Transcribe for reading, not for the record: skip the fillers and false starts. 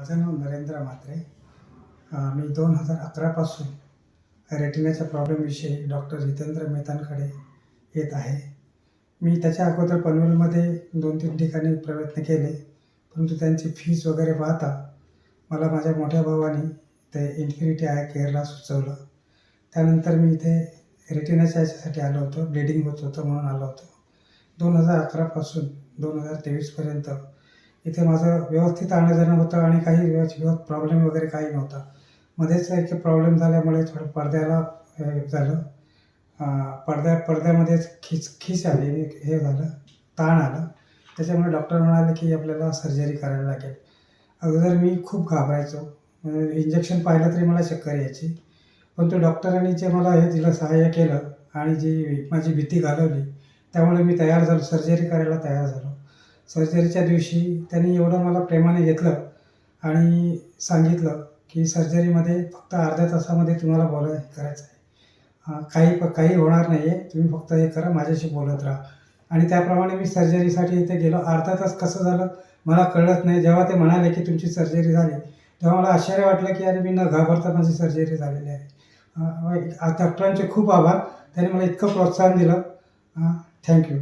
माझं नाव नरेंद्र म्हात्रे. मी 2011 पासून रेटिनाच्या प्रॉब्लेमविषयी डॉक्टर जितेंद्र मेहतांकडे येत आहे. मी त्याच्या अगोदर पनवेलमध्ये 2-3 ठिकाणी प्रयत्न केले, परंतु त्यांची फीस वगैरे पाहता मला माझ्या मोठ्या भावाने ते इन्फिनिटी आय केअरला सुचवलं. त्यानंतर मी इथे रेटिनाच्या याच्यासाठी आलो होतो, ब्लिडिंग होत होतं म्हणून आलो होतो. 2011 पासून 2023पर्यंत इथे माझं व्यवस्थित आणं-जाणं होतं आणि काही प्रॉब्लेम वगैरे काही नव्हता. मध्येच एक प्रॉब्लेम झाल्यामुळे थोडं पडद्याला झालं. पडद्यामध्येच खीस आली, हे झालं, ताण आलं. त्याच्यामुळे डॉक्टर म्हणाले की आपल्याला सर्जरी करायला लागेल. अगोदर मी खूप घाबरायचो. इंजेक्शन पाहिलं तरी मला चक्कर यायची. परंतु डॉक्टरांनी जे मला हे दिलं, सहाय्य केलं आणि जी माझी भीती घालवली, त्यामुळे मी तयार झालो, सर्जरी करायला तयार झालो. सर्जरीच्या दिवशी त्यांनी एवढं मला प्रेमाने घेतलं आणि सांगितलं की सर्जरीमध्ये फक्त अर्ध्या तासामध्ये तुम्हाला करायचं आहे. काही होणार नाही आहे, तुम्ही फक्त हे करा, माझ्याशी बोलत राहा. आणि त्याप्रमाणे मी सर्जरीसाठी इथे गेलो. अर्धा तास कसं झालं मला कळलंच नाही. जेव्हा ते म्हणाले की तुमची सर्जरी झाली, तेव्हा मला आश्चर्य वाटलं की अरे मी न घाबरता माझी सर्जरी झालेली आहे. डॉक्टरांचे खूप आभार. त्यांनी मला इतकं प्रोत्साहन दिलं. थँक्यू.